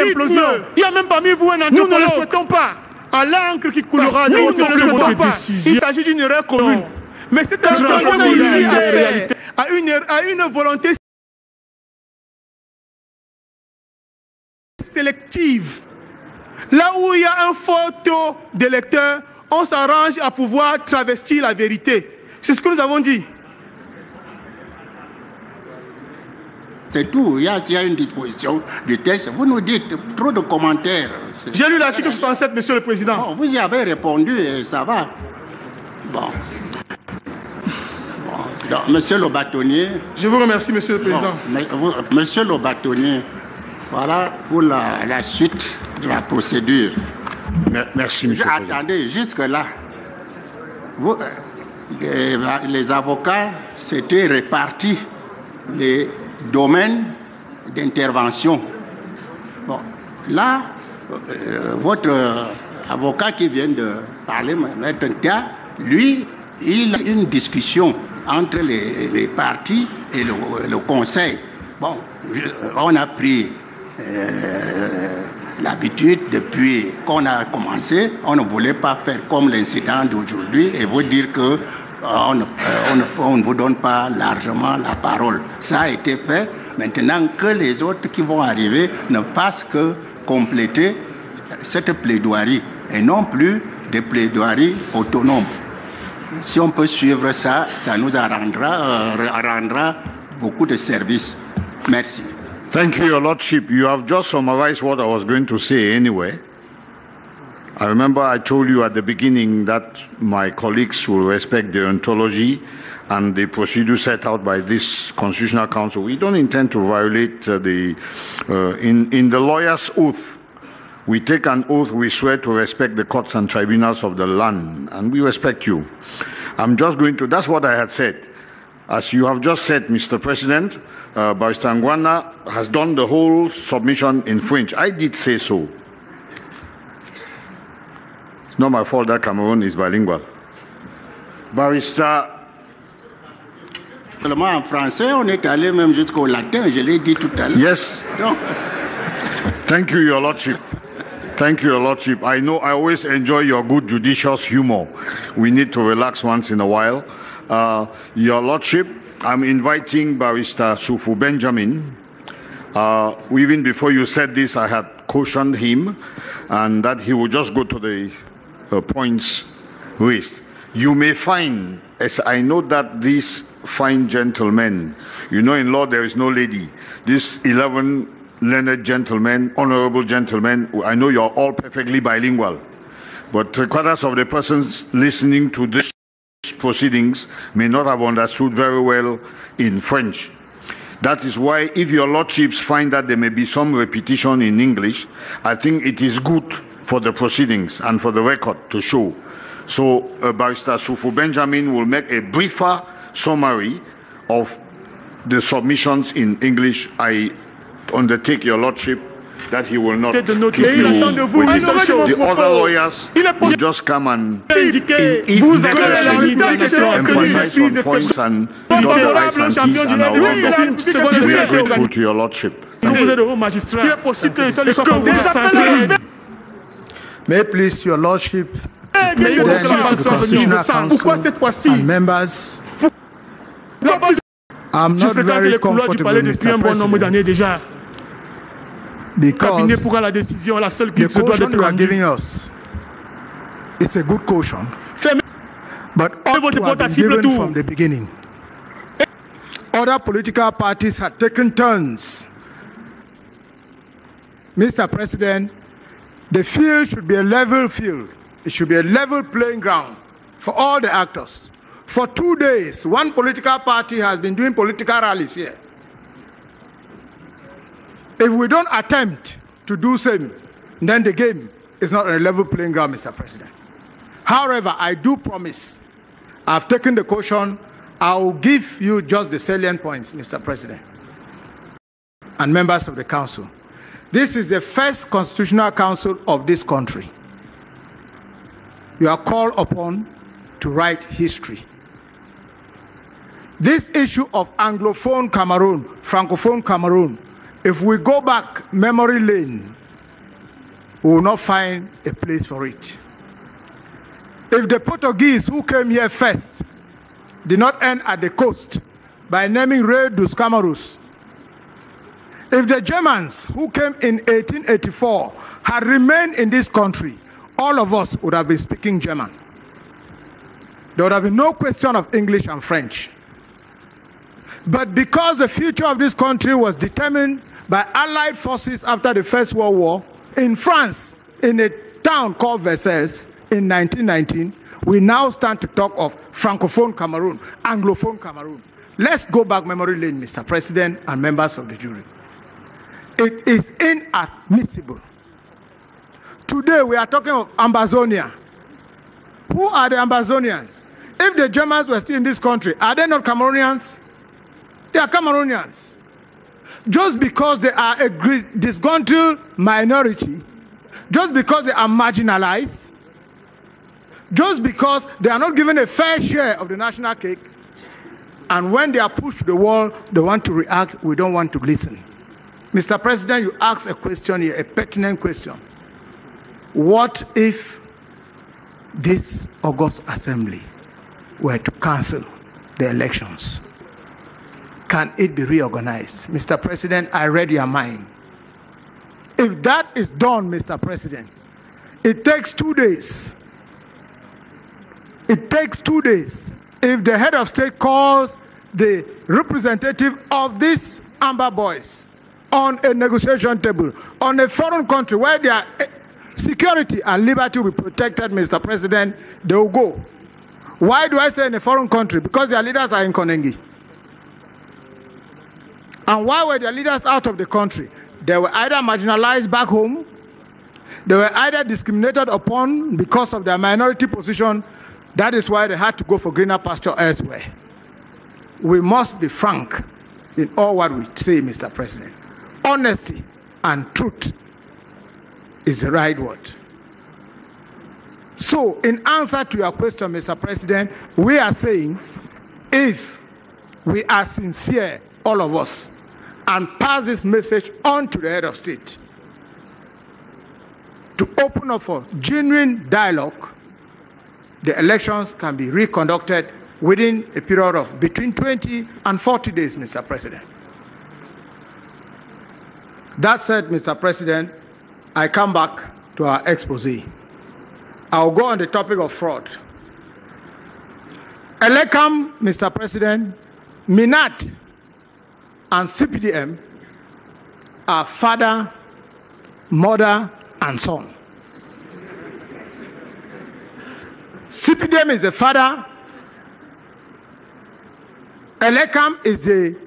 l'implosion. Il y a même parmi vous un anthropologue. Nous ne le souhaitons pas. À l'encre qui coulera de votre décision. Il s'agit d'une erreur commune. Mais cette transition ici a une volonté sélective. Là où il y a un fort taux d'électeurs, on s'arrange à pouvoir travestir la vérité. C'est ce que nous avons dit. C'est tout. Il y a une disposition du texte. Vous nous dites trop de commentaires. J'ai lu l'article 67, Monsieur le Président. Bon, vous y avez répondu et ça va. Bon. Donc, Monsieur le bâtonnier. Je vous remercie, Monsieur le Président. Monsieur le bâtonnier, voilà pour la suite de la procédure. Merci, Monsieur le Président. Attendez, jusque-là, les avocats s'étaient répartis les domaines d'intervention. Bon, là, votre avocat qui vient de parler, Maître Ntia, lui, il a une discussion entre les partis et le conseil. Bon, on a pris l'habitude depuis qu'on a commencé, on ne voulait pas faire comme l'incident d'aujourd'hui et vous dire que on ne vous donne pas largement la parole. Ça a été fait. Maintenant que les autres qui vont arriver ne fassent que compléter cette plaidoirie et non plus des plaidoiries autonomes. Si on peut suivre ça, ça nous rendra beaucoup de services. Merci. Thank you, Your Lordship. You have just summarized what I was going to say anyway. I remember I told you at the beginning that my colleagues will respect the ontology and the procedure set out by this Constitutional Council. We don't intend to violate in the lawyer's oath. We take an oath, we swear to respect the courts and tribunals of the land, and we respect you. I'm just going to, that's what I had said. As you have just said, Mr. President, Barrister Ngwana has done the whole submission in French. I did say so. It's not my fault that Cameroon is bilingual. Barrister... Seulement en français, on est allé même jusqu'au latin, je l'ai dit tout à l'heure. Yes. Donc... Thank you, Your Lordship. Thank you, Your Lordship. I know I always enjoy your good judicious humor. We need to relax once in a while. Your Lordship, I'm inviting Barrister Sufu Benjamin. Even before you said this, I had cautioned him and that he would just go to the points raised. You may find, as I know that these fine gentlemen, you know in law there is no lady, these 11 learned gentlemen, honorable gentlemen, I know you're all perfectly bilingual, but three-quarters of the persons listening to this proceedings may not have understood very well in French. That is why if your lordships find that there may be some repetition in English, I think it is good for the proceedings and for the record to show. So Barrister Sufu Benjamin will make a briefer summary of the submissions in English. I undertake your lordship that he will not keep you with the other lawyers will just come and if necessary emphasize on points and dot the i's and t's and our we are grateful to your lordship. May it please your lordship, the Constitutional Council and members, I'm not very comfortable, Mr. President, because the caution you are giving us, it's a good caution, but ought to have been given from the beginning. Other political parties had taken turns. Mr. President, the field should be a level field. It should be a level playing ground for all the actors. For 2 days, one political party has been doing political rallies here. If we don't attempt to do same, then the game is not on a level playing ground, Mr. President. However, I do promise, I've taken the caution, I'll give you just the salient points, Mr. President, and members of the Council. This is the first Constitutional Council of this country. You are called upon to write history. This issue of Anglophone Cameroon, Francophone Cameroon, if we go back memory lane, we will not find a place for it. If the Portuguese who came here first did not end at the coast by naming Rei dos Camarões, if the Germans who came in 1884 had remained in this country, all of us would have been speaking German. There would have been no question of English and French. But because the future of this country was determined by Allied forces after the First World War, in France, in a town called Versailles, in 1919, we now stand to talk of Francophone Cameroon, Anglophone Cameroon. Let's go back memory lane, Mr. President and members of the jury. It is inadmissible. Today we are talking of Ambazonia. Who are the Ambazonians? If the Germans were still in this country, are they not Cameroonians? They are Cameroonians. Just because they are a disgruntled minority, just because they are marginalized, just because they are not given a fair share of the national cake, and when they are pushed to the wall, they want to react, we don't want to listen. Mr. President, you asked a question here, a pertinent question. What if this August Assembly were to cancel the elections? Can it be reorganized? Mr. President, I read your mind. If that is done, Mr. President, it takes 2 days. It takes 2 days. If the head of state calls the representative of these Amber Boys on a negotiation table, on a foreign country where their security and liberty will be protected, Mr. President, they will go. Why do I say in a foreign country? Because their leaders are in Konengi. And why were their leaders out of the country? They were either marginalized back home, they were either discriminated upon because of their minority position. That is why they had to go for greener pasture elsewhere. We must be frank in all what we say, Mr. President. Honesty and truth is the right word. So, in answer to your question, Mr. President, we are saying if we are sincere, all of us, and pass this message on to the head of state to open up for genuine dialogue, the elections can be reconducted within a period of between 20 and 40 days, Mr. President. That said, Mr. President, I come back to our expose. I'll go on the topic of fraud. Elekam, Mr. President, Minat, and CPDM are father, mother, and son. CPDM is the father, Elekam is the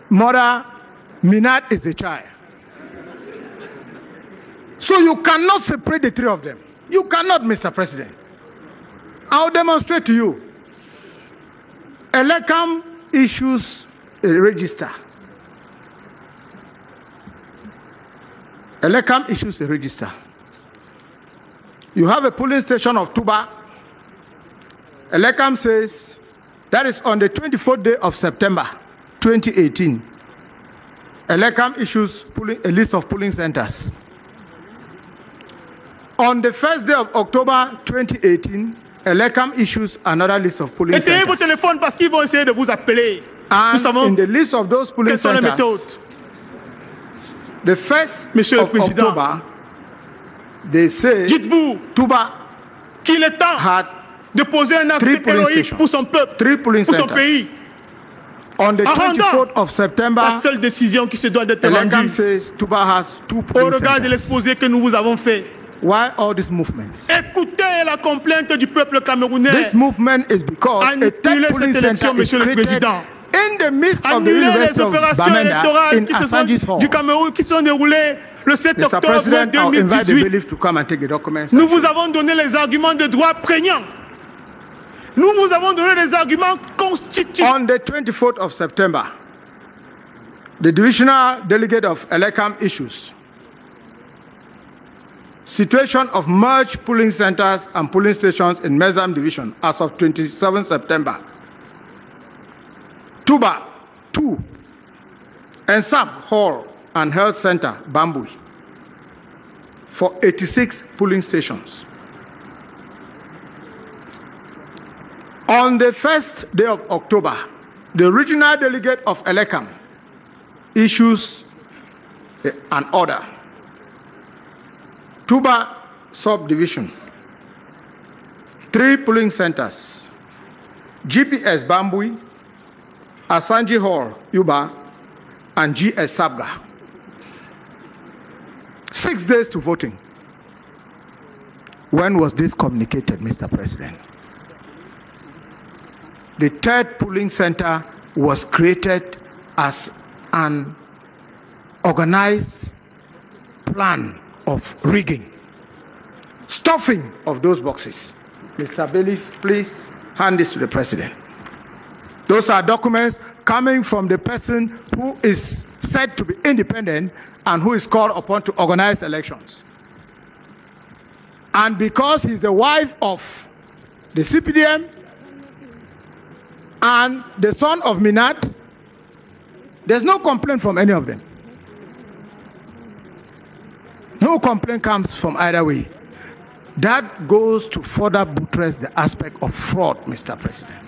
mother, Minat is the child. So you cannot separate the three of them. You cannot, Mr. President. I'll demonstrate to you. Elekam issues a register. Elekam issues a register. You have a polling station of Tuba. Elekam says that is on the 24th day of September 2018. Elekam issues a list of polling centers. On the first day of October 2018, Elekam issues another list of polling centers. Éteignez vos téléphones parce qu'ils vont essayer de vous appeler. And in the list of those polling centers, the first of October, they say Tuba qu'il est temps had de poser un acte héroïque pour son peuple, pour son pays. On the 24th of September, la seule décision qui se doit d'être rendue says Tuba has 2 polling au regard de l'exposé que nous vous avons fait. Why all these movements? Écoutez la complainte du peuple camerounais. This movement is because a third polling center is created in the midst of the University of Bamenda in Asanji's Hall. Du Cameroun qui sont déroulées le 7 Mr. octobre President, 2018. I'll invite the bailiff to come and take the documents. Nous vous avons donné les arguments de droit prégnants. Nous vous avons donné les arguments constitutionnels. On the 24th of September, the divisional delegate of Elekam issues situation of merged polling centers and polling stations in Mezam division as of 27 September. Tuba 2, Ensab Hall and Health Center, Bambui. for 86 polling stations. On the first day of October, the regional delegate of Elekam issues an order. Tuba subdivision, 3 polling centers, GPS Bambui, Asanji Hall, Yuba, and GS Sabga. 6 days to voting. When was this communicated, Mr. President? The 3rd polling center was created as an organized plan of rigging, stuffing of those boxes. Mr. Bailiff, please hand this to the President. Those are documents coming from the person who is said to be independent and who is called upon to organize elections. And because he's the wife of the CPDM and the son of Minat, there's no complaint from any of them. No complaint comes from either way. That goes to further buttress the aspect of fraud, Mr. President.